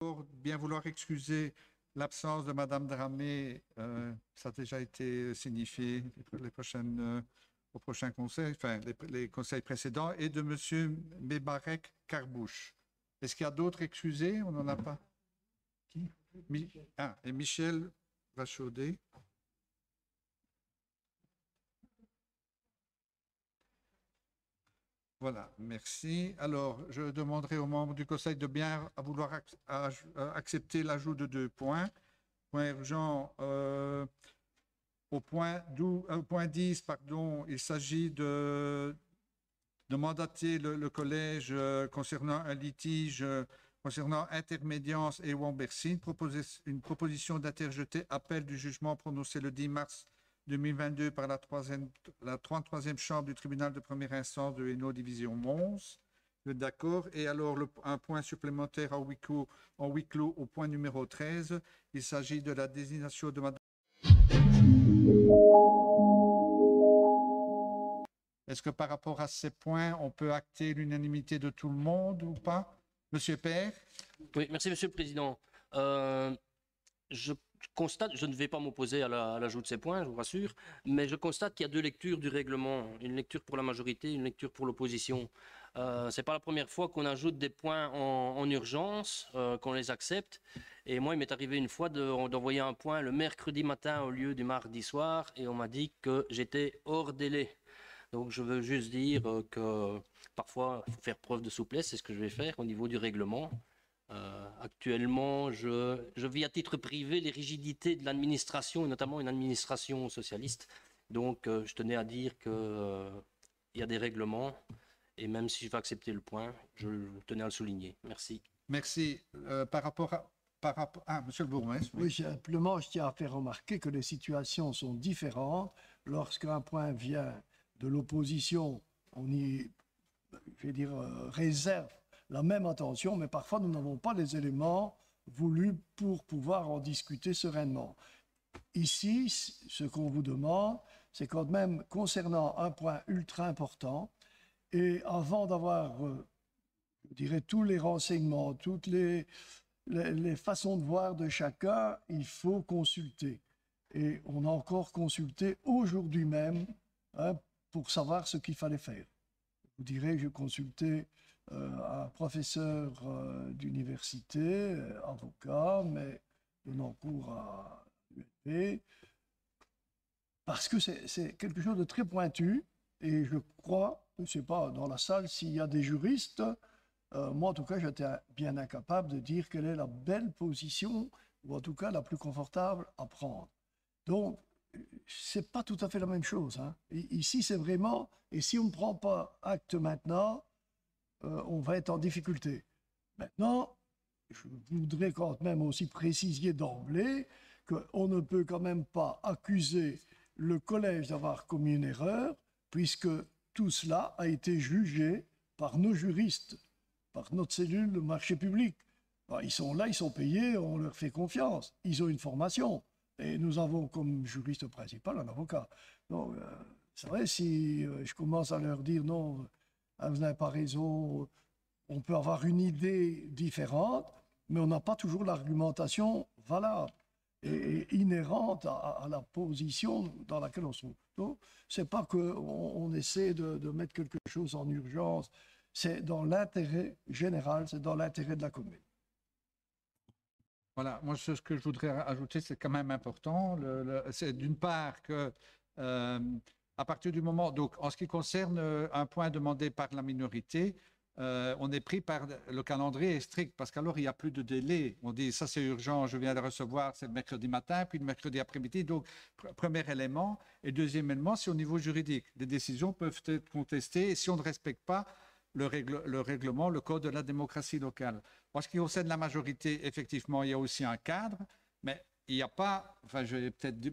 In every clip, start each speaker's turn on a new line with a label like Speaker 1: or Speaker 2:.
Speaker 1: Pour bien vouloir excuser l'absence de Madame Dramé, ça a déjà été signifié au prochain conseil, enfin les conseils précédents, et de Monsieur Mebarek Karbouche. Est-ce qu'il y a d'autres excusés? On n'en a pas. Qui? Et Michel Vachaudet. Voilà, merci. Alors, je demanderai aux membres du Conseil de bien vouloir accepter l'ajout de 2 points. Point urgent, au point 10, pardon, il s'agit de mandater le collège concernant un litige concernant Intermédiance et Wambercy, une proposition d'interjeter appel du jugement prononcé le 10 mars 2022 par la 33e chambre du tribunal de première instance de Hainaut, division Mons. D'accord. Et alors, un point supplémentaire en huis clos au point numéro 13. Il s'agit de la désignation de Madame. Est-ce que par rapport à ces points, on peut acter l'unanimité de tout le monde ou pas? Monsieur Père?
Speaker 2: Oui, merci Monsieur le Président. Je constate, je ne vais pas m'opposer à l'ajout de ces points, je vous rassure, mais je constate qu'il y a 2 lectures du règlement, une lecture pour la majorité, une lecture pour l'opposition. Ce n'est pas la première fois qu'on ajoute des points en urgence, qu'on les accepte. Et moi, il m'est arrivé une fois d'envoyer un point le mercredi matin au lieu du mardi soir, et on m'a dit que j'étais hors délai. Donc je veux juste dire que parfois, il faut faire preuve de souplesse, c'est ce que je vais faire au niveau du règlement. Actuellement, je vis à titre privé les rigidités de l'administration, et notamment une administration socialiste. Donc, je tenais à dire qu'il y a des règlements, et même si je vais accepter le point, je tenais à le souligner. Merci.
Speaker 1: Merci. Monsieur le bourgmestre.
Speaker 3: Oui, simplement, je tiens à faire remarquer que les situations sont différentes. Lorsqu'un point vient de l'opposition, on y, je vais dire, réserve la même attention, mais parfois nous n'avons pas les éléments voulus pour pouvoir en discuter sereinement. Ici, ce qu'on vous demande, c'est quand même concernant un point ultra important, et avant d'avoir, je dirais, tous les renseignements, toutes les façons de voir de chacun, il faut consulter. Et on a encore consulté aujourd'hui même pour savoir ce qu'il fallait faire. Vous direz, je consultais un professeur d'université, avocat, mais donnant cours à l'ULB, parce que c'est quelque chose de très pointu, et je crois, je ne sais pas dans la salle s'il y a des juristes, moi en tout cas j'étais bien incapable de dire quelle est la belle position, ou en tout cas la plus confortable à prendre. Donc, c'est pas tout à fait la même chose. Ici, c'est vraiment, et si on ne prend pas acte maintenant, on va être en difficulté. Maintenant, je voudrais quand même aussi préciser d'emblée qu'on ne peut quand même pas accuser le collège d'avoir commis une erreur, puisque tout cela a été jugé par nos juristes, par notre cellule de marché public. Alors, ils sont là, ils sont payés, on leur fait confiance, ils ont une formation. Et nous avons comme juriste principal un avocat. Donc, c'est vrai, si je commence à leur dire non, vous n'avez pas raison, on peut avoir une idée différente, mais on n'a pas toujours l'argumentation valable et inhérente à la position dans laquelle on se trouve. Donc, ce n'est pas qu'on essaie de mettre quelque chose en urgence, c'est dans l'intérêt général, c'est dans l'intérêt de la commune.
Speaker 1: Voilà, moi ce que je voudrais ajouter, c'est quand même important. C'est d'une part que à partir du moment, donc en ce qui concerne un point demandé par la minorité, on est pris par le calendrier est strict parce qu'alors il n'y a plus de délai. On dit ça c'est urgent, je viens de recevoir, c'est le mercredi matin, puis le mercredi après-midi. Donc premier élément. Et deuxième élément, c'est au niveau juridique. Des décisions peuvent être contestées et si on ne respecte pas le règlement, le code de la démocratie locale. En ce qui concerne la majorité, effectivement, il y a aussi un cadre, mais il n'y a pas, enfin, mais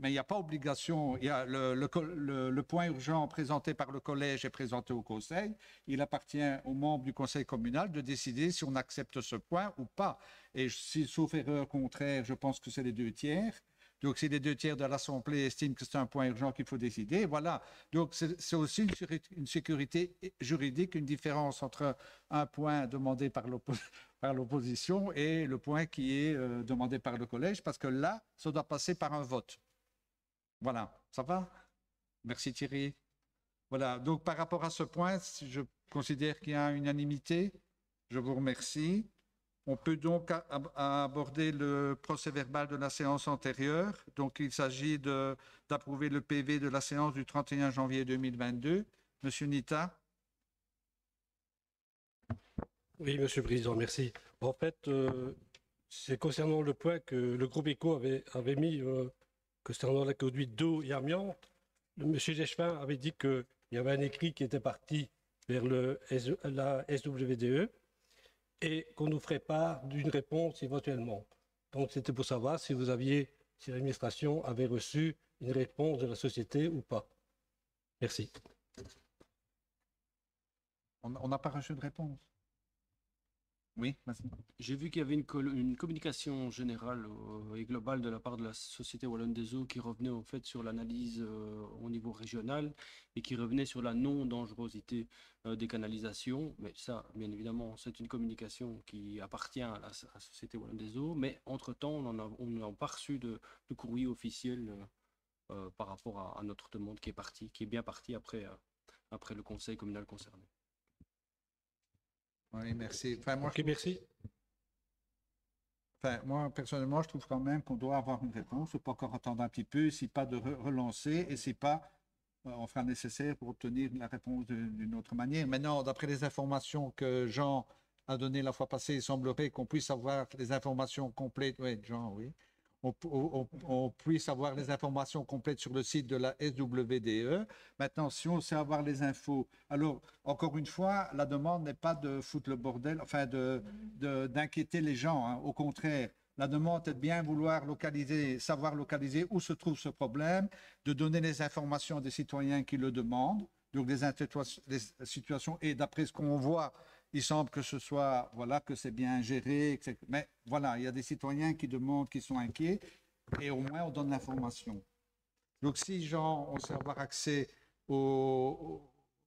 Speaker 1: il n'y a pas obligation. Il y a le point urgent présenté par le collège est présenté au conseil. Il appartient aux membres du conseil communal de décider si on accepte ce point ou pas. Et si, sauf erreur contraire, je pense que c'est les 2/3. Donc, si les 2/3 de l'Assemblée estiment que c'est un point urgent qu'il faut décider, voilà. Donc, c'est aussi une sécurité juridique, une différence entre un point demandé par par l'opposition et le point qui est demandé par le collège, parce que là, ça doit passer par un vote. Voilà, ça va? Merci Thierry. Voilà, donc par rapport à ce point, je considère qu'il y a unanimité. Je vous remercie. On peut donc aborder le procès-verbal de la séance antérieure. Donc, il s'agit d'approuver le PV de la séance du 31 janvier 2022. Monsieur Nita.
Speaker 4: Oui, Monsieur le Président, merci. En fait, c'est concernant le point que le groupe ECO avait mis concernant la conduite d'eau et amiante. Monsieur Geschwin avait dit qu'il y avait un écrit qui était parti vers la SWDE et qu'on nous ferait part d'une réponse éventuellement. Donc, c'était pour savoir si si l'administration avait reçu une réponse de la société ou pas. Merci.
Speaker 1: On n'a pas reçu de réponse. Oui, merci.
Speaker 5: J'ai vu qu'il y avait une communication générale et globale de la part de la Société Wallonne des Eaux qui revenait en fait sur l'analyse au niveau régional et qui revenait sur la non-dangerosité des canalisations. Mais ça, bien évidemment, c'est une communication qui appartient à la Société Wallonne des Eaux. Mais entre-temps, on n'a pas reçu de courrier officiel par rapport à notre demande qui est bien partie après le conseil communal concerné.
Speaker 1: Oui, merci. Enfin, moi,
Speaker 4: Ok, merci.
Speaker 1: Enfin, moi, personnellement, je trouve quand même qu'on doit avoir une réponse. Il faut pas encore attendre un petit peu, si pas de relancer, et si pas, on fera le nécessaire pour obtenir la réponse d'une autre manière. Maintenant, d'après les informations que Jean a données la fois passée, il semblerait qu'on puisse avoir les informations complètes. Oui, Jean, oui. On puisse avoir les informations complètes sur le site de la SWDE. Maintenant, si on sait avoir les infos, alors, encore une fois, la demande n'est pas de foutre le bordel, enfin, d'inquiéter les gens. Hein. Au contraire, la demande est de bien vouloir savoir localiser où se trouve ce problème, de donner les informations des citoyens qui le demandent, donc des situations, et d'après ce qu'on voit, il semble que ce soit, voilà, que c'est bien géré, etc. Mais voilà, il y a des citoyens qui demandent, qui sont inquiets, et au moins on donne l'information. Donc si Jean, on sait avoir accès au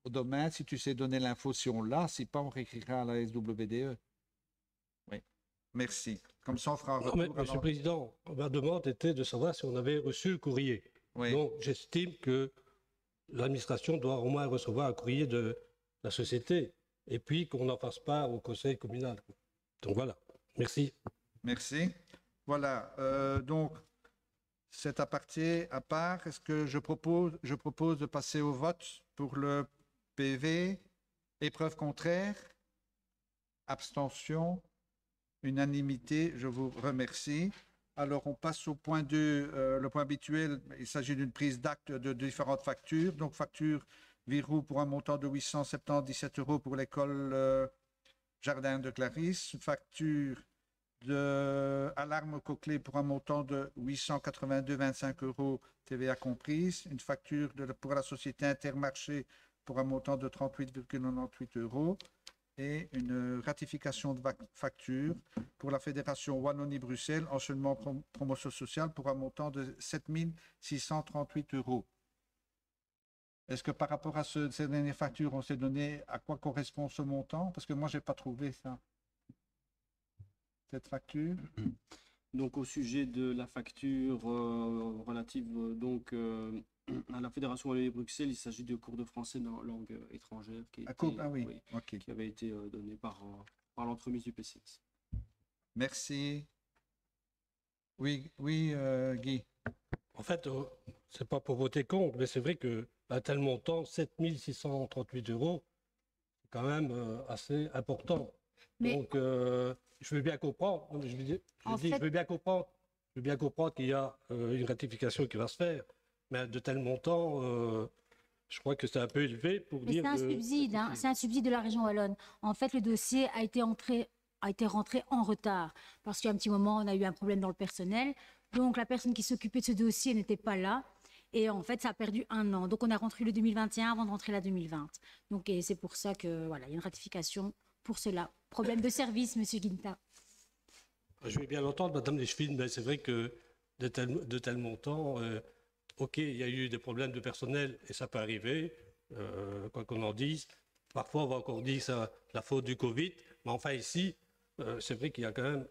Speaker 1: domaine, si tu sais donner l'info, si on l'a, si pas, on réécrira à la SWDE. Oui, merci. Comme ça, on fera un retour.
Speaker 4: Non, mais, Monsieur le Président, ma demande était de savoir si on avait reçu le courrier.
Speaker 1: Oui.
Speaker 4: Donc, j'estime que l'administration doit au moins recevoir un courrier de la société et puis qu'on en fasse part au conseil communal. Donc voilà, merci.
Speaker 1: Merci. Voilà, donc cet aparté à part, est-ce que je propose de passer au vote pour le PV, épreuve contraire, abstention, unanimité, je vous remercie. Alors, on passe au point 2, le point habituel. Il s'agit d'une prise d'acte de différentes factures. Donc, facture Virou pour un montant de 877 € pour l'école Jardin de Clarisse. Facture de Alarme Coquelet pour un montant de 882,25 €, TVA comprise. Une facture pour la société Intermarché pour un montant de 38,98 €. Et une ratification de facture pour la Fédération Wallonie-Bruxelles, enseignement promotion sociale pour un montant de 7 638 €. Est-ce que par rapport à ces dernières factures, on s'est donné à quoi correspond ce montant? Parce que moi, je n'ai pas trouvé ça. Cette facture.
Speaker 5: Donc au sujet de la facture relative à la Fédération Wallonie-Bruxelles, il s'agit de cours de français dans langue étrangère qui avait été donné par l'entremise du PCS.
Speaker 1: Merci. Oui, Guy.
Speaker 4: En fait, c'est pas pour voter contre, mais c'est vrai qu'un tel montant, 7 638 €, c'est quand même assez important. Mais... Donc, je veux bien comprendre. Je veux bien comprendre qu'il y a une ratification qui va se faire, mais de tels montants, je crois que c'est un peu élevé pour dire.
Speaker 6: C'est un subside, hein, c'est un subside de la région wallonne. En fait, le dossier a été rentré en retard parce qu'il y a un petit moment, on a eu un problème dans le personnel. Donc, la personne qui s'occupait de ce dossier n'était pas là. Et en fait, ça a perdu 1 an. Donc, on a rentré le 2021 avant de rentrer la 2020. Donc, et c'est pour ça que voilà, il y a une ratification pour cela. Problème de service, Monsieur Guinta.
Speaker 4: Je vais bien l'entendre, Madame Leschvin, mais c'est vrai que de tels montants, ok, il y a eu des problèmes de personnel et ça peut arriver, quoi qu'on en dise. Parfois, on va encore dire que c'est la faute du Covid, mais enfin ici, c'est vrai qu'il y a quand même,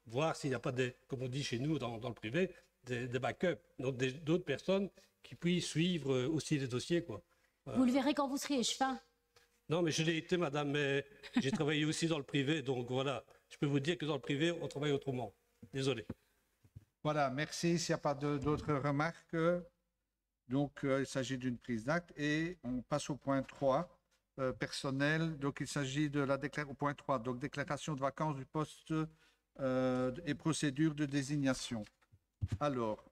Speaker 4: voir s'il n'y a pas des, comme on dit chez nous dans le privé, des backups, donc d'autres personnes qui puissent suivre aussi les dossiers, quoi.
Speaker 6: Vous le verrez quand vous serez échevin.
Speaker 4: Non, mais je l'ai été, madame, mais j'ai travaillé aussi dans le privé, donc voilà. Je peux vous dire que dans le privé, on travaille autrement. Désolé.
Speaker 1: Voilà, merci. S'il n'y a pas d'autres remarques, donc il s'agit d'une prise d'acte. Et on passe au point 3, personnel. Donc il s'agit de la déclaration, au point 3, donc déclaration de vacances du poste et procédure de désignation. Alors,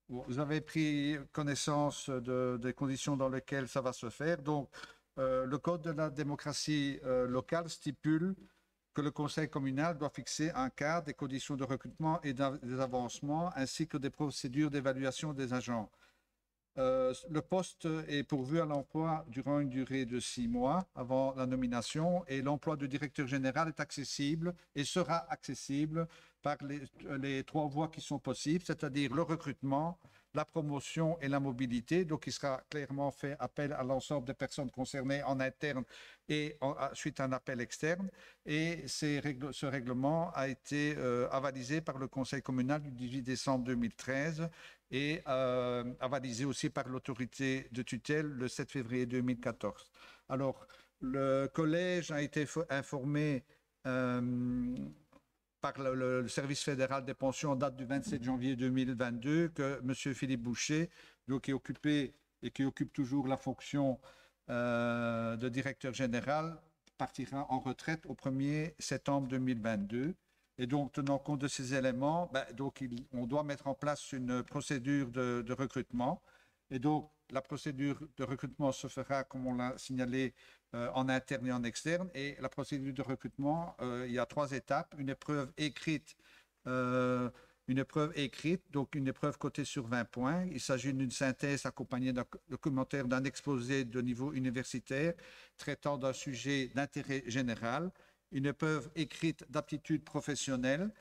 Speaker 1: vous avez pris connaissance des conditions dans lesquelles ça va se faire. Donc, le Code de la démocratie locale stipule que le conseil communal doit fixer un cadre, des conditions de recrutement et des avancements, ainsi que des procédures d'évaluation des agents. Le poste est pourvu à l'emploi durant une durée de 6 mois avant la nomination et l'emploi du directeur général est accessible et sera accessible par les 3 voies qui sont possibles, c'est-à-dire le recrutement, la promotion et la mobilité. Donc, il sera clairement fait appel à l'ensemble des personnes concernées en interne et suite à un appel externe. Et ce règlement a été avalisé par le conseil communal du 18 décembre 2013 et avalisé aussi par l'autorité de tutelle le 7 février 2014. Alors, le collège a été informé par le service fédéral des pensions en date du 27 janvier 2022 que M. Philippe Boucher, donc, qui occupait et qui occupe toujours la fonction de directeur général, partira en retraite au 1er septembre 2022. Et donc, tenant compte de ces éléments, on doit mettre en place une procédure de recrutement. Et donc, la procédure de recrutement se fera, comme on l'a signalé, en interne et en externe. Et la procédure de recrutement, il y a 3 étapes. Une épreuve écrite, donc une épreuve cotée sur 20 points. Il s'agit d'une synthèse accompagnée d'un commentaire d'un exposé de niveau universitaire traitant d'un sujet d'intérêt général. Une épreuve écrite d'aptitude professionnelle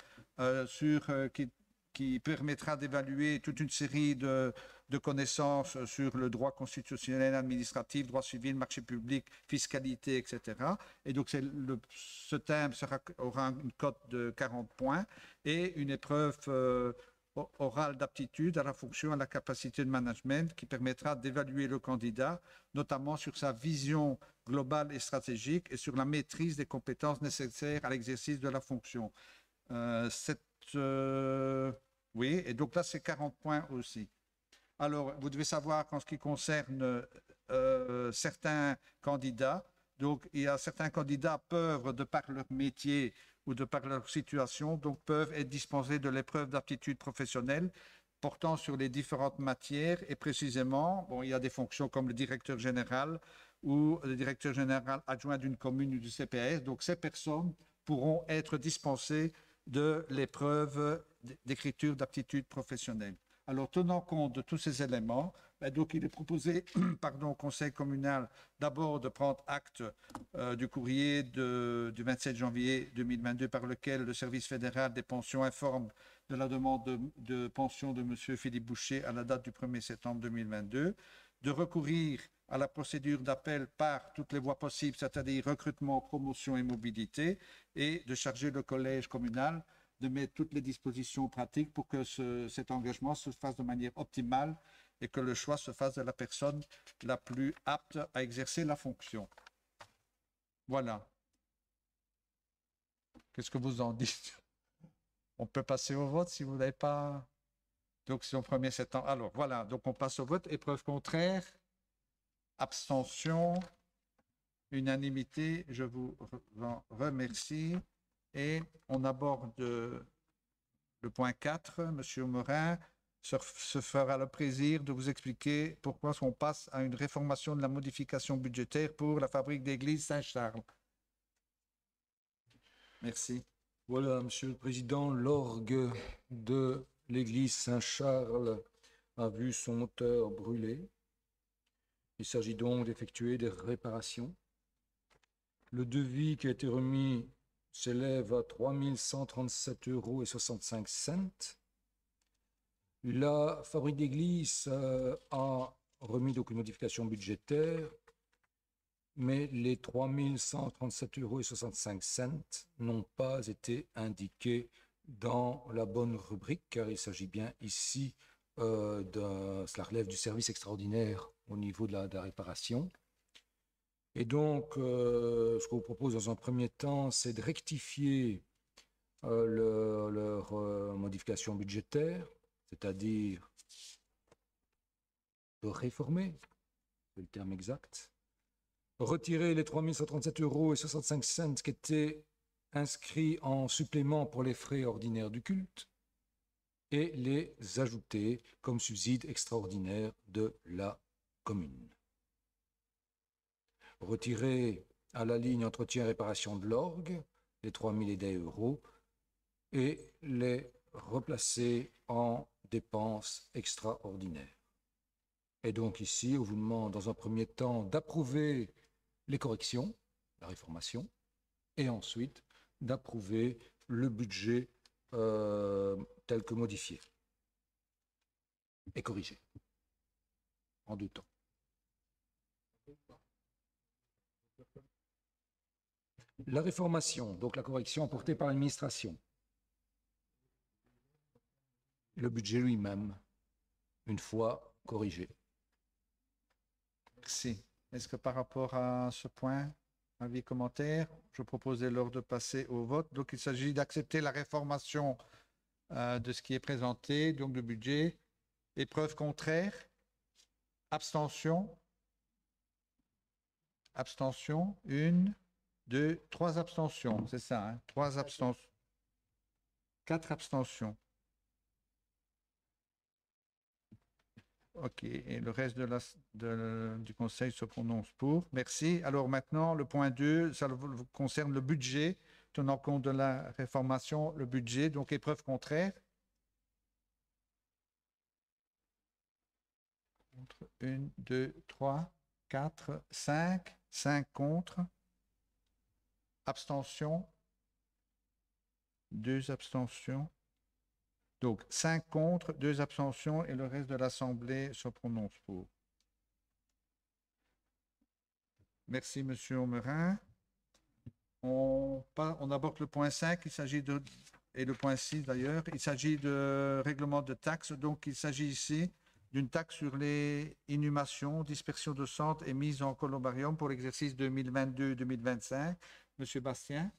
Speaker 1: qui permettra d'évaluer toute une série de connaissances sur le droit constitutionnel, administratif, droit civil, marché public, fiscalité, etc. Et donc, ce thème aura une cote de 40 points et une épreuve orale d'aptitude à la fonction et à la capacité de management qui permettra d'évaluer le candidat, notamment sur sa vision globale et stratégique et sur la maîtrise des compétences nécessaires à l'exercice de la fonction. Oui, et donc là, c'est 40 points aussi. Alors, vous devez savoir qu'en ce qui concerne certains candidats, donc il y a certains candidats peuvent, de par leur métier ou de par leur situation, donc peuvent être dispensés de l'épreuve d'aptitude professionnelle portant sur les différentes matières et précisément, il y a des fonctions comme le directeur général ou le directeur général adjoint d'une commune ou du CPAS. Donc, ces personnes pourront être dispensées de l'épreuve d'écriture d'aptitude professionnelle. Alors, tenant compte de tous ces éléments, donc il est proposé au Conseil communal d'abord de prendre acte du courrier du 27 janvier 2022 par lequel le service fédéral des pensions informe de la demande de pension de M. Philippe Boucher à la date du 1er septembre 2022, de recourir à la procédure d'appel par toutes les voies possibles, c'est-à-dire recrutement, promotion et mobilité, et de charger le collège communal de mettre toutes les dispositions pratiques pour que cet engagement se fasse de manière optimale et que le choix se fasse de la personne la plus apte à exercer la fonction. Voilà. Qu'est-ce que vous en dites? On peut passer au vote si vous n'avez pas... Donc, c'est au 1er septembre. Alors, voilà. Donc, on passe au vote. Épreuve contraire, abstention, unanimité. Je vous en remercie. Et on aborde le point 4. Monsieur Morin se fera le plaisir de vous expliquer pourquoi on passe à une réformation de la modification budgétaire pour la fabrique d'église Saint-Charles. Merci.
Speaker 7: Voilà, Monsieur le Président, l'orgue de l'église Saint-Charles a vu son moteur brûler. Il s'agit donc d'effectuer des réparations. Le devis qui a été remis s'élève à 3 137,65 €. La fabrique d'église a remis donc une modification budgétaire mais les 3 137,65 € n'ont pas été indiqués dans la bonne rubrique, car il s'agit bien ici, cela relève du service extraordinaire au niveau de la réparation. Et donc, ce que je vous propose dans un premier temps, c'est de rectifier leur modification budgétaire, c'est-à-dire de réformer, c'est le terme exact, retirer les 3 137,65 € qui étaient inscrits en supplément pour les frais ordinaires du culte et les ajouter comme subside extraordinaire de la commune. Retirer à la ligne entretien et réparation de l'orgue les 3 000 et des euros et les replacer en dépenses extraordinaires. Et donc ici, on vous demande dans un premier temps d'approuver les corrections, la réformation, et ensuite d'approuver le budget tel que modifié et corrigé en 2 temps. La réformation, donc la correction apportée par l'administration. Le budget lui-même, une fois corrigé.
Speaker 1: Merci. Est-ce que par rapport à ce point, avis, commentaire, je propose dès lors de passer au vote. Donc, il s'agit d'accepter la réformation de ce qui est présenté, donc le budget. Épreuve contraire, abstention. Abstention, 1, 2, 3 abstentions, c'est ça, hein? 3 abstentions. 4 abstentions. OK, et le reste du Conseil se prononce pour. Merci. Alors maintenant, le point 2, ça concerne le budget, tenant compte de la réformation, le budget, donc épreuve contraire. 1, 2, 3, 4, 5, 5 contre. Abstention. 2 abstentions. Donc, 5 contre, 2 abstentions et le reste de l'Assemblée se prononce pour. Merci, M. Omerin. On aborde le point 5, et le point 6 d'ailleurs. Il s'agit de règlement de taxes. Donc, il s'agit ici d'une taxe sur les inhumations, dispersion de centres et mise en columbarium pour l'exercice 2022-2025. M. Bastien.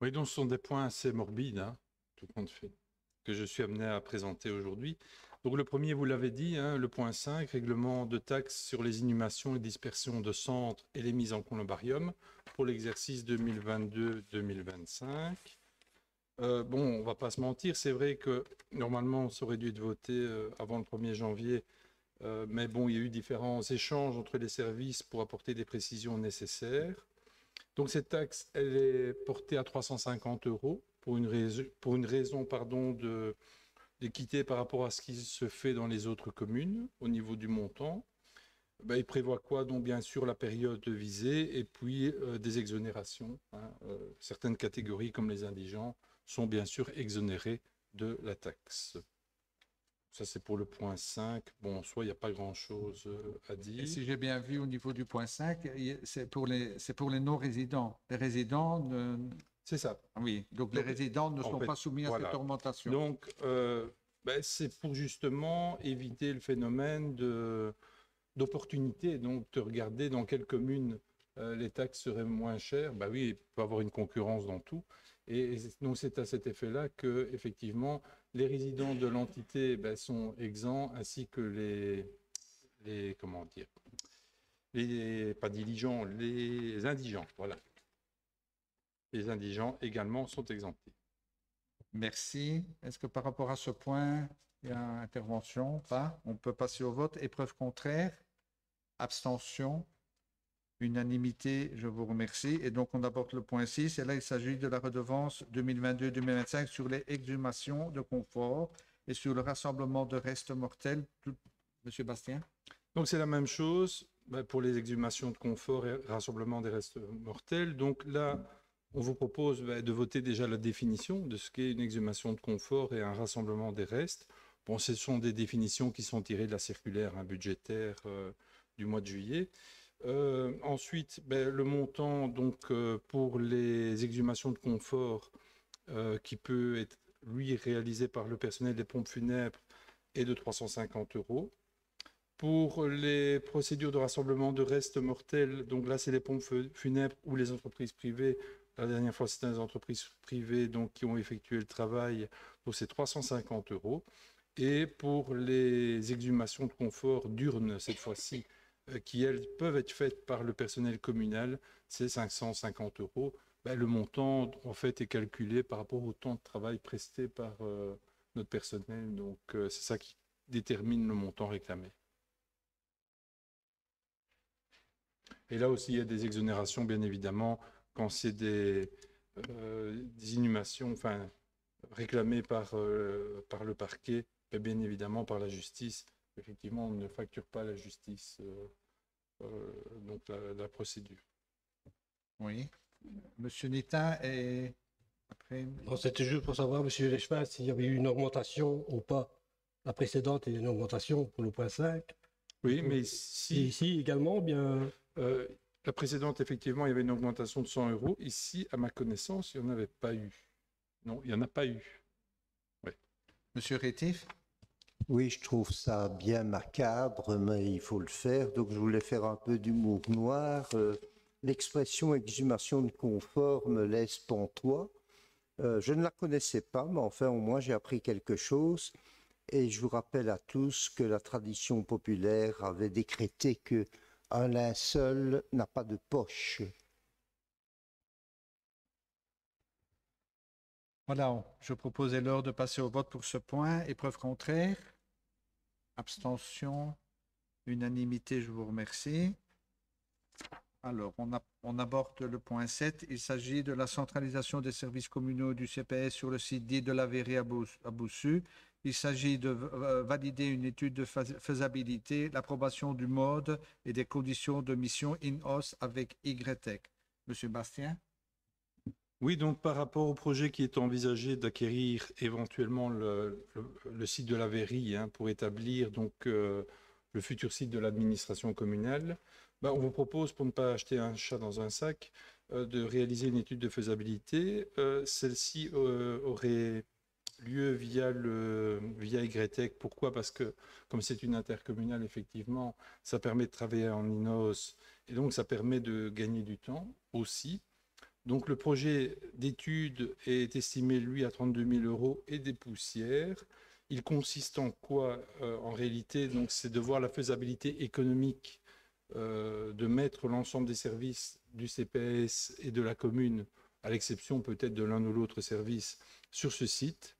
Speaker 8: Oui, donc ce sont des points assez morbides, hein, tout compte fait, que je suis amené à présenter aujourd'hui. Donc le premier, vous l'avez dit, hein, le point 5, règlement de taxes sur les inhumations et dispersions de centres et les mises en columbarium pour l'exercice 2022-2025. Bon, on ne va pas se mentir, c'est vrai que normalement, ça aurait dû être voté avant le 1er janvier, mais bon, il y a eu différents échanges entre les services pour apporter des précisions nécessaires. Donc cette taxe, elle est portée à 350 € pour une raison d'équité par rapport à ce qui se fait dans les autres communes au niveau du montant. Ben, il prévoit quoi? Donc bien sûr la période visée et puis des exonérations. Hein. Certaines catégories comme les indigents sont bien sûr exonérées de la taxe. Ça, c'est pour le point 5. Bon, en soi, il n'y a pas grand-chose à dire.
Speaker 1: Et si j'ai bien vu au niveau du point 5, c'est pour les non-résidents. Les résidents
Speaker 8: C'est ça.
Speaker 1: Oui, donc les résidents ne sont pas soumis à cette augmentation.
Speaker 8: Donc, c'est pour justement éviter le phénomène d'opportunité, donc de regarder dans quelle commune les taxes seraient moins chères. Ben oui, il peut y avoir une concurrence dans tout. Et donc, c'est à cet effet-là que, effectivement, les résidents de l'entité sont exempts, ainsi que les pas diligents, les indigents, voilà. Les indigents également sont exemptés.
Speaker 1: Merci. Est-ce que par rapport à ce point, il y a une intervention? Pas. On peut passer au vote. Épreuve contraire, abstention, unanimité, je vous remercie. Et donc, on aborde le point 6. Et là, il s'agit de la redevance 2022-2025 sur les exhumations de confort et sur le rassemblement de restes mortels. Monsieur Bastien?
Speaker 8: Donc, c'est la même chose pour les exhumations de confort et rassemblement des restes mortels. Donc là, on vous propose de voter déjà la définition de ce qu'est une exhumation de confort et un rassemblement des restes. Bon, ce sont des définitions qui sont tirées de la circulaire budgétaire du mois de juillet. Ensuite, le montant donc, pour les exhumations de confort qui peut être, lui, réalisé par le personnel des pompes funèbres est de 350 €. Pour les procédures de rassemblement de restes mortels, donc là, c'est les pompes funèbres ou les entreprises privées. La dernière fois, c'était les entreprises privées donc, qui ont effectué le travail, donc c'est 350 €. Et pour les exhumations de confort d'urnes, cette fois-ci, qui, elles, peuvent être faites par le personnel communal, c'est 550 €. Le montant, en fait, est calculé par rapport au temps de travail presté par notre personnel. Donc, c'est ça qui détermine le montant réclamé. Et là aussi, il y a des exonérations, bien évidemment, quand c'est des inhumations réclamées par le parquet, et bien évidemment par la justice. Effectivement, on ne facture pas la justice, donc la procédure.
Speaker 1: Oui. Monsieur Nita, et après...
Speaker 4: Non, c'était juste pour savoir, Monsieur Lechevin, s'il y avait eu une augmentation ou pas. La précédente est une augmentation pour le point 5.
Speaker 8: Oui, mais
Speaker 4: Et
Speaker 8: si
Speaker 4: ici également, bien...
Speaker 8: la précédente, effectivement, il y avait une augmentation de 100 €. Ici, à ma connaissance, il n'y en avait pas eu. Non, il n'y en a pas eu. Ouais.
Speaker 1: Monsieur Rétif?
Speaker 9: Oui, je trouve ça bien macabre, mais il faut le faire. Donc, je voulais faire un peu d'humour noir. L'expression exhumation de confort me laisse pantois. Je ne la connaissais pas, mais enfin, au moins, j'ai appris quelque chose. Et je vous rappelle à tous que la tradition populaire avait décrété que un linceul n'a pas de poche.
Speaker 1: Voilà, je proposais l'heure de passer au vote pour ce point. Épreuve contraire? Abstention? Unanimité, je vous remercie. Alors, on aborde le point 7. Il s'agit de la centralisation des services communaux du CPS sur le site dit de la Verrie à Boussu. Il s'agit de valider une étude de faisabilité, l'approbation du mode et des conditions de mission in-house avec YTech. Monsieur Bastien?
Speaker 8: Oui, donc par rapport au projet qui est envisagé d'acquérir éventuellement le site de la Verrie pour établir donc, le futur site de l'administration communale, on vous propose, pour ne pas acheter un chat dans un sac, de réaliser une étude de faisabilité. Celle-ci aurait lieu via YTech. Pourquoi? Parce que comme c'est une intercommunale, effectivement, ça permet de travailler en in-house et donc ça permet de gagner du temps aussi. Donc le projet d'étude est estimé, lui, à 32 000 € et des poussières. Il consiste en quoi en réalité? Donc, c'est de voir la faisabilité économique de mettre l'ensemble des services du CPS et de la commune, à l'exception peut-être de l'un ou l'autre service, sur ce site,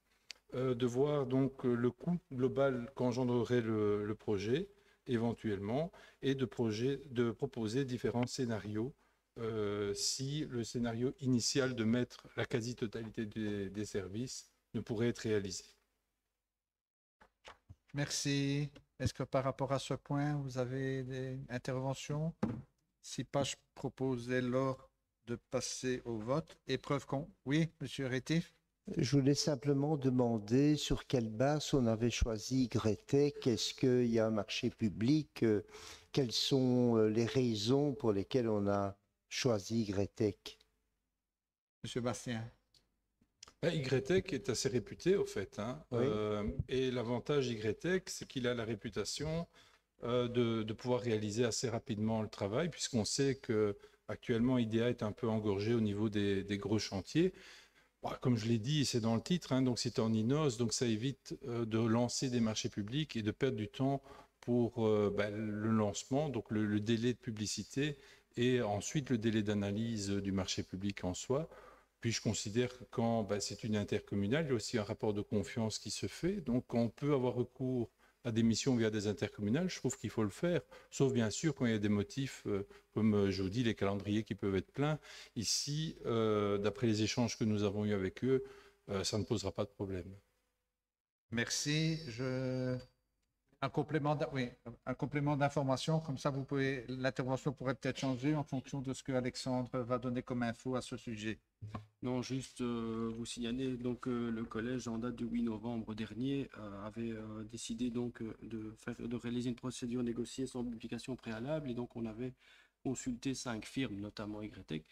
Speaker 8: de voir donc le coût global qu'engendrerait le projet, éventuellement, et de proposer différents scénarios. Si le scénario initial de mettre la quasi-totalité des services ne pourrait être réalisé.
Speaker 1: Merci. Est-ce que par rapport à ce point, vous avez des interventions? Si pas, je proposais lors de passer au vote. Oui, Monsieur Rétif?
Speaker 9: Je voulais simplement demander sur quelle base on avait choisi YTech. Est-ce qu'il y a un marché public? Quelles sont les raisons pour lesquelles on a choisi YTech?
Speaker 1: Monsieur Bastien?
Speaker 8: YTech est assez réputé, au fait.
Speaker 9: Oui.
Speaker 8: Et l'avantage YTech, c'est qu'il a la réputation de pouvoir réaliser assez rapidement le travail, puisqu'on sait qu'actuellement, IDEA est un peu engorgé au niveau des gros chantiers. Comme je l'ai dit, c'est dans le titre, donc c'est en in-house, donc ça évite de lancer des marchés publics et de perdre du temps pour le lancement, donc le délai de publicité et ensuite le délai d'analyse du marché public en soi. Puis je considère que quand c'est une intercommunale, il y a aussi un rapport de confiance qui se fait. Donc on peut avoir recours à des missions via des intercommunales. Je trouve qu'il faut le faire, sauf bien sûr quand il y a des motifs, comme je vous dis, les calendriers qui peuvent être pleins. Ici, d'après les échanges que nous avons eus avec eux, ça ne posera pas de problème.
Speaker 1: Merci. Un complément d'information, comme ça l'intervention pourrait peut-être changer en fonction de ce que Alexandre va donner comme info à ce sujet.
Speaker 5: Non, juste vous signaler donc le collège en date du 8 novembre dernier avait décidé donc de réaliser une procédure négociée sans publication préalable et donc on avait consulté 5 firmes, notamment YTech,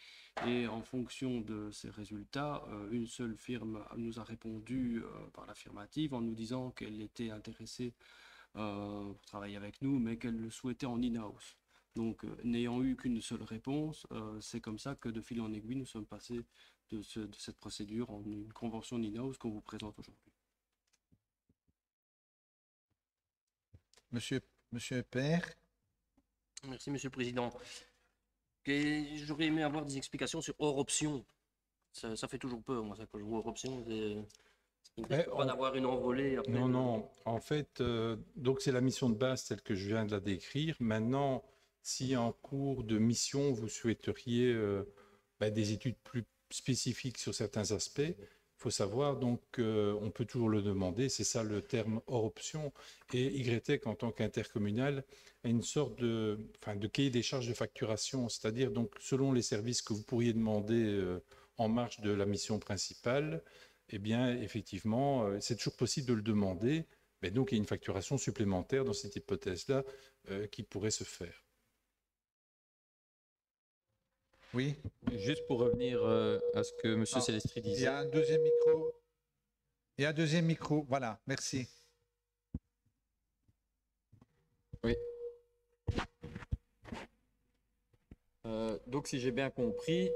Speaker 5: et en fonction de ces résultats, une seule firme nous a répondu par l'affirmative en nous disant qu'elle était intéressée pour travailler avec nous, mais qu'elle le souhaitait en in-house. Donc, n'ayant eu qu'une seule réponse, c'est comme ça que de fil en aiguille, nous sommes passés de cette procédure en une convention in-house qu'on vous présente aujourd'hui.
Speaker 1: Monsieur Père.
Speaker 2: Merci, Monsieur le Président. J'aurais aimé avoir des explications sur hors option. Ça fait toujours peur, moi, ça, quand je vois hors option. Il ne pas d'avoir une envolée. Après
Speaker 8: non. En fait, donc c'est la mission de base telle que je viens de la décrire. Maintenant, si en cours de mission, vous souhaiteriez des études plus spécifiques sur certains aspects, il faut savoir, donc, on peut toujours le demander. C'est ça le terme hors option. Et YTech, en tant qu'intercommunal, a une sorte de cahier des charges de facturation, c'est-à-dire, donc, selon les services que vous pourriez demander en marge de la mission principale, eh bien, effectivement, c'est toujours possible de le demander. Mais donc, il y a une facturation supplémentaire dans cette hypothèse-là qui pourrait se faire.
Speaker 1: Oui.
Speaker 10: Juste pour revenir à ce que M. Célestri disait.
Speaker 1: Il y a un deuxième micro. Il y a un deuxième micro. Voilà, merci.
Speaker 10: Oui. Donc, si j'ai bien compris,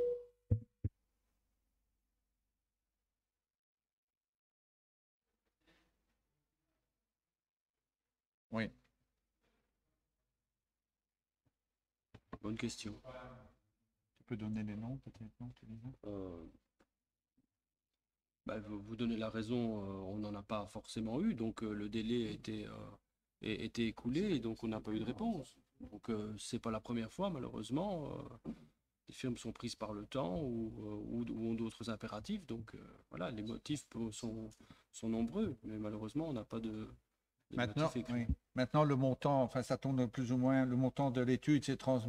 Speaker 1: oui.
Speaker 5: Bonne question.
Speaker 1: Tu peux donner les noms, peut-être, non,
Speaker 5: vous donnez la raison, on n'en a pas forcément eu, donc le délai était écoulé et donc on n'a pas eu de réponse. Donc c'est pas la première fois, malheureusement. Les firmes sont prises par le temps ou ont d'autres impératifs, donc voilà, les motifs sont nombreux, mais malheureusement on n'a pas de
Speaker 1: Maintenant, le montant, enfin, ça tourne plus ou moins, le montant de l'étude, c'est 30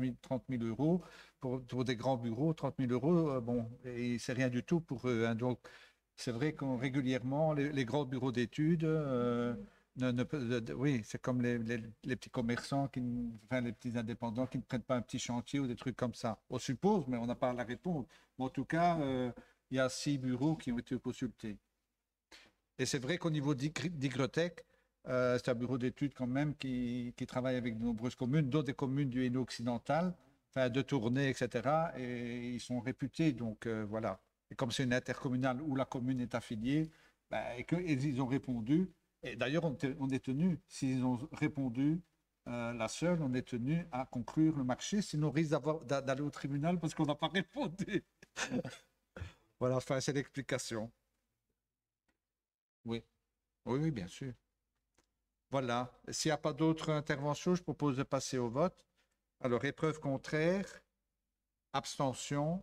Speaker 1: 000 euros. Pour des grands bureaux, 30 000 euros, bon, et c'est rien du tout pour eux. Hein. Donc, c'est vrai qu'on régulièrement, les grands bureaux d'études, oui, c'est comme les petits commerçants, les petits indépendants qui ne prennent pas un petit chantier ou des trucs comme ça. On suppose, mais on n'a pas la réponse. Mais en tout cas, il y a 6 bureaux qui ont été consultés. Et c'est vrai qu'au niveau d'YTech, c'est un bureau d'études quand même qui travaille avec de nombreuses communes, dont des communes du Hainaut occidental, de Tournai, etc. Et ils sont réputés, donc voilà. Et comme c'est une intercommunale où la commune est affiliée, et qu'ils ont répondu, et d'ailleurs on est tenu, s'ils ont répondu, la seule, on est tenu à conclure le marché, sinon on risque d'aller au tribunal parce qu'on n'a pas répondu. Voilà, enfin c'est l'explication. Oui, bien sûr. Voilà. S'il n'y a pas d'autres interventions, je propose de passer au vote. Alors, épreuve contraire, abstention,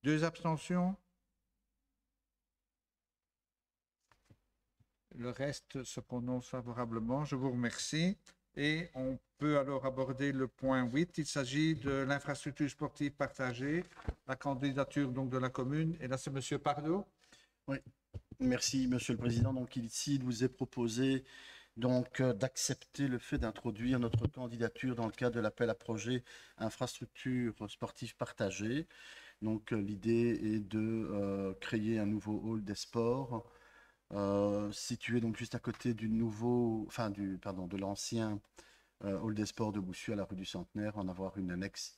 Speaker 1: 2 abstentions. Le reste se prononce favorablement. Je vous remercie. Et on peut alors aborder le point 8. Il s'agit de l'infrastructure sportive partagée, la candidature donc de la commune. Et là, c'est M. Pardo.
Speaker 11: Oui, merci, Monsieur le Président. Donc, ici, il vous est proposé d'accepter le fait d'introduire notre candidature dans le cadre de l'appel à projet infrastructure sportive partagée. Donc l'idée est de créer un nouveau hall des sports situé donc juste à côté de l'ancien hall des sports de Boussu à la rue du Centenaire, en avoir une annexe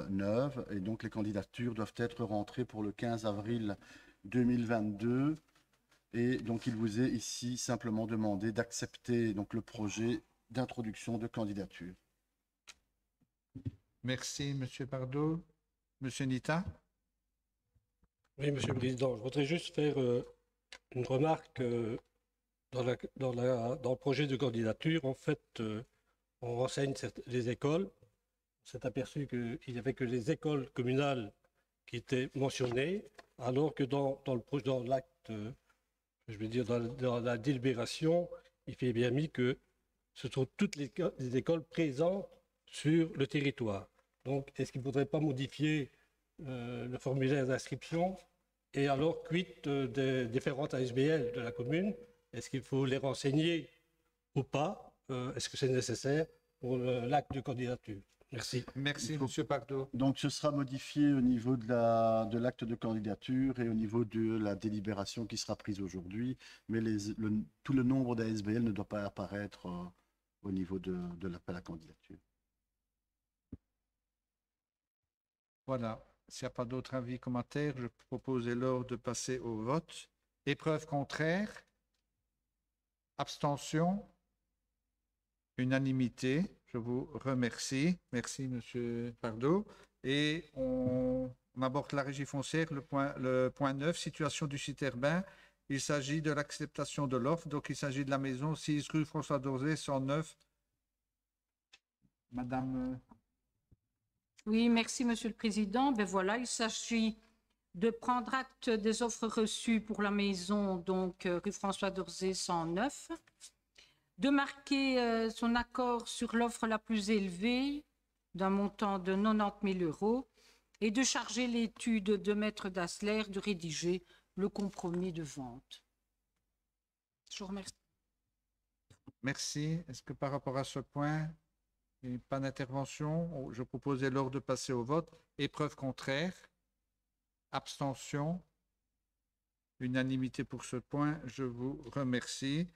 Speaker 11: neuve. Et donc les candidatures doivent être rentrées pour le 15 avril 2022. Et donc, il vous est ici simplement demandé d'accepter donc le projet d'introduction de candidature.
Speaker 1: Merci, M. Pardo. M. Nita.
Speaker 4: Oui, Monsieur le Président, je voudrais juste faire une remarque dans le projet de candidature. En fait, on renseigne les écoles. On s'est aperçu qu'il n'y avait que les écoles communales qui étaient mentionnées, alors que dans l'acte... je veux dire, dans la délibération, il fait bien mis que ce sont toutes les écoles présentes sur le territoire. Donc, est-ce qu'il ne faudrait pas modifier le formulaire d'inscription? Et alors, quid des différentes ASBL de la commune? Est-ce qu'il faut les renseigner ou pas? Est-ce que c'est nécessaire pour l'acte de candidature? Merci.
Speaker 1: Merci, Monsieur Pardo.
Speaker 11: Donc, ce sera modifié au niveau de l'acte de candidature et au niveau de la délibération qui sera prise aujourd'hui, mais tout le nombre d'ASBL ne doit pas apparaître au niveau de l'appel à candidature.
Speaker 1: Voilà. S'il n'y a pas d'autres avis, commentaires, je propose alors de passer au vote. Épreuve contraire, abstention, unanimité. Je vous remercie. Merci, Monsieur Pardo. Et on aborde la régie foncière, le point 9, situation du site urbain. Il s'agit de l'acceptation de l'offre. Donc, il s'agit de la maison 6 rue François Dorzé, 109. Madame...
Speaker 12: Oui, merci, Monsieur le Président. Ben voilà, il s'agit de prendre acte des offres reçues pour la maison, donc rue François Dorzé, 109, de marquer son accord sur l'offre la plus élevée d'un montant de 90 000 € et de charger l'étude de Maître Dassler de rédiger le compromis de vente. Je vous remercie.
Speaker 1: Merci. Est-ce que par rapport à ce point, il n'y a pas d'intervention? Je proposais lors de passer au vote. Épreuve contraire, abstention, unanimité pour ce point. Je vous remercie.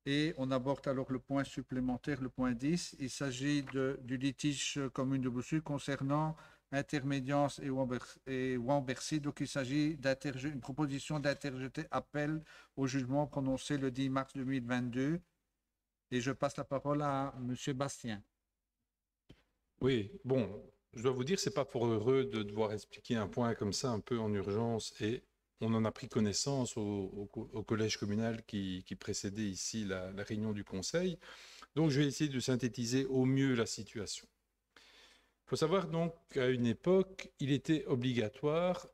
Speaker 1: Et on aborde alors le point supplémentaire, le point 10. Il s'agit du litige commune de Boussu concernant Intermédiance et Wambercy. Donc, il s'agit d'une proposition d'interjeter appel au jugement prononcé le 10 mars 2022. Et je passe la parole à M. Bastien.
Speaker 8: Oui, bon, je dois vous dire, c'est pas pour heureux de devoir expliquer un point comme ça, un peu en urgence, et on en a pris connaissance au collège communal qui précédait ici la réunion du conseil. Donc, je vais essayer de synthétiser au mieux la situation. Il faut savoir donc qu'à une époque, il était obligatoire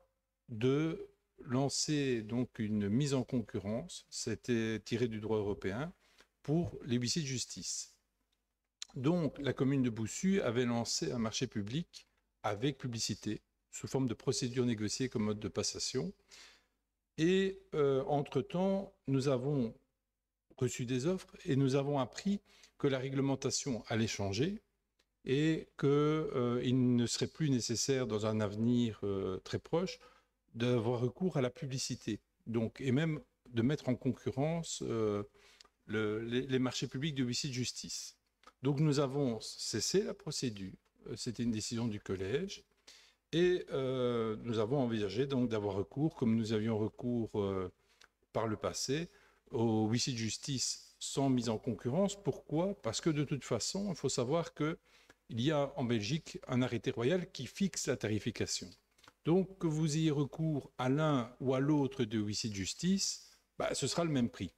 Speaker 8: de lancer donc une mise en concurrence, c'était tiré du droit européen, pour les huissiers de justice. Donc, la commune de Boussu avait lancé un marché public avec publicité, sous forme de procédure négociée comme mode de passation. Et entre-temps, nous avons reçu des offres et nous avons appris que la réglementation allait changer et qu'il ne serait plus nécessaire dans un avenir très proche d'avoir recours à la publicité. Donc, et même de mettre en concurrence les marchés publics de huissiers de justice. Donc nous avons cessé la procédure, c'était une décision du collège, et nous avons envisagé donc d'avoir recours, comme nous avions recours par le passé, aux huissiers de justice sans mise en concurrence. Pourquoi? Parce que de toute façon, il faut savoir qu'il y a en Belgique un arrêté royal qui fixe la tarification. Donc que vous ayez recours à l'un ou à l'autre de huissiers de justice, ce sera le même prix.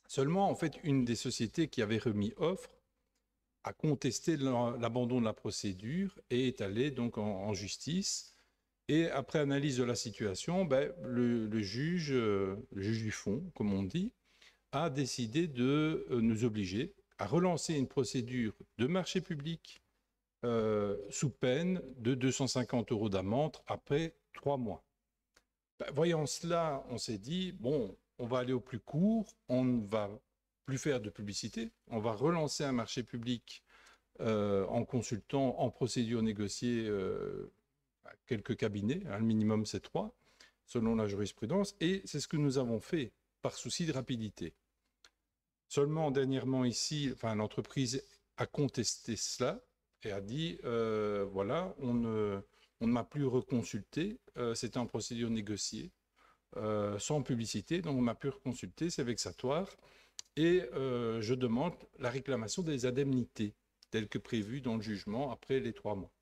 Speaker 8: Seulement, en fait, une des sociétés qui avait remis offre a contesté l'abandon de la procédure et est allée donc en justice. Et après analyse de la situation, le juge du fond, comme on dit, a décidé de nous obliger à relancer une procédure de marché public sous peine de 250 € d'amende après 3 mois. Voyant cela, on s'est dit, bon, on va aller au plus court, on ne va plus faire de publicité, on va relancer un marché public en consultant en procédure négociée quelques cabinets, le minimum c'est 3, selon la jurisprudence, et c'est ce que nous avons fait par souci de rapidité. Seulement dernièrement ici, l'entreprise a contesté cela et a dit, voilà, on ne m'a plus reconsulté, c'était en procédure négociée, sans publicité, donc on m'a pu reconsulter, c'est vexatoire. Et je demande la réclamation des indemnités, telles que prévues dans le jugement après les 3 mois.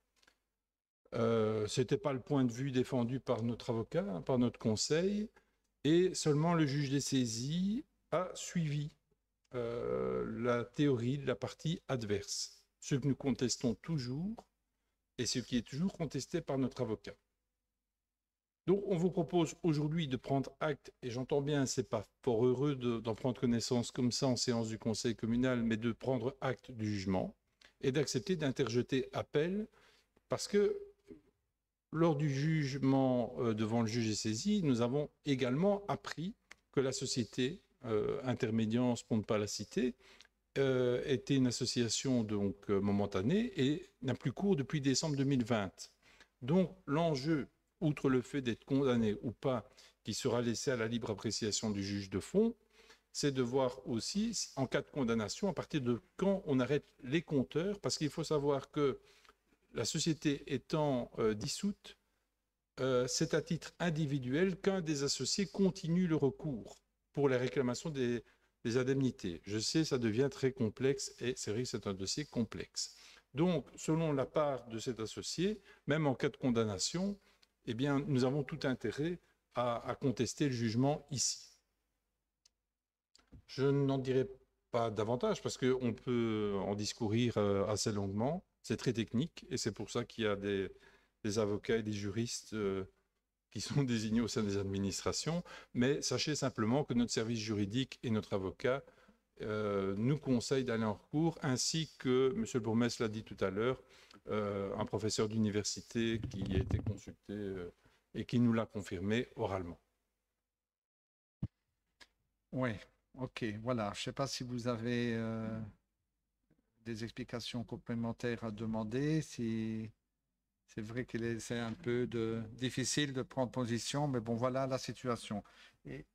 Speaker 8: Ce n'était pas le point de vue défendu par notre avocat, par notre conseil, et seulement le juge des saisies a suivi la théorie de la partie adverse, ce que nous contestons toujours, et ce qui est toujours contesté par notre avocat. Donc, on vous propose aujourd'hui de prendre acte, et j'entends bien, ce n'est pas fort heureux d'en prendre connaissance comme ça en séance du conseil communal, mais de prendre acte du jugement et d'accepter d'interjeter appel, parce que lors du jugement devant le juge des saisies, nous avons également appris que la société Intermédiance, pour ne pas la citer, était une association donc momentanée et n'a plus cours depuis décembre 2020. Donc l'enjeu, outre le fait d'être condamné ou pas, qui sera laissé à la libre appréciation du juge de fond, c'est de voir aussi, en cas de condamnation, à partir de quand on arrête les compteurs, parce qu'il faut savoir que la société étant dissoute, c'est à titre individuel qu'un des associés continue le recours pour la réclamation des indemnités. Je sais, ça devient très complexe et c'est vrai que c'est un dossier complexe. Donc, selon la part de cet associé, même en cas de condamnation, eh bien, nous avons tout intérêt à contester le jugement ici. Je n'en dirai pas davantage parce qu'on peut en discourir assez longuement. C'est très technique et c'est pour ça qu'il y a des avocats et des juristes qui sont désignés au sein des administrations. Mais sachez simplement que notre service juridique et notre avocat nous conseillent d'aller en recours, ainsi que, M. le bourgmestre l'a dit tout à l'heure, un professeur d'université qui a été consulté et qui nous l'a confirmé oralement.
Speaker 1: Oui, ok, voilà. Je ne sais pas si vous avez des explications complémentaires à demander. Si c'est vrai que c'est un peu difficile de prendre position, mais bon, voilà la situation. Et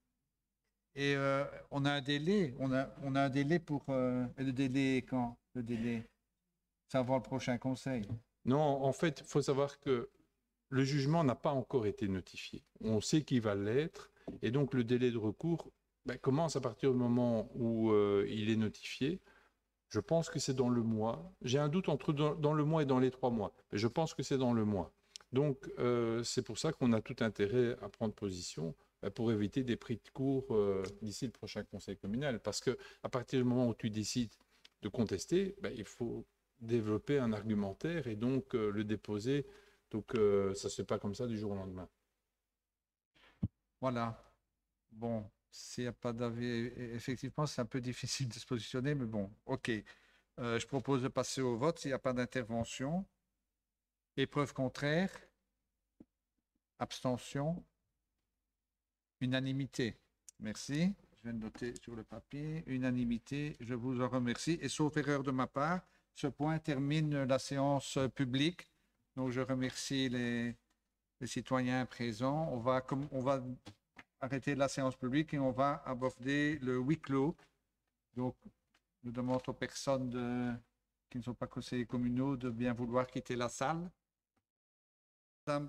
Speaker 1: on a un délai. On a un délai pour le délai quand? Le délai, c'est avant le prochain conseil.
Speaker 8: Non, en fait, il faut savoir que le jugement n'a pas encore été notifié. On sait qu'il va l'être, et donc le délai de recours commence à partir du moment où il est notifié. Je pense que c'est dans le mois. J'ai un doute entre dans le mois et dans les 3 mois, mais je pense que c'est dans le mois. Donc, c'est pour ça qu'on a tout intérêt à prendre position pour éviter des prix de cours d'ici le prochain conseil communal. Parce qu'à partir du moment où tu décides de contester, il faut développer un argumentaire et donc le déposer. Donc, ça ne se fait pas comme ça du jour au lendemain.
Speaker 1: Voilà. Bon, s'il n'y a pas d'avis, effectivement, c'est un peu difficile de se positionner, mais bon, ok. Je propose de passer au vote s'il n'y a pas d'intervention. Épreuve contraire. Abstention. Unanimité. Merci. Je vais le noter sur le papier. Unanimité. Je vous en remercie. Et sauf erreur de ma part, ce point termine la séance publique. Donc, je remercie les citoyens présents. On va arrêter la séance publique et on va aborder le huis clos. Donc, je demande aux personnes qui ne sont pas conseillers communaux de bien vouloir quitter la salle. Madame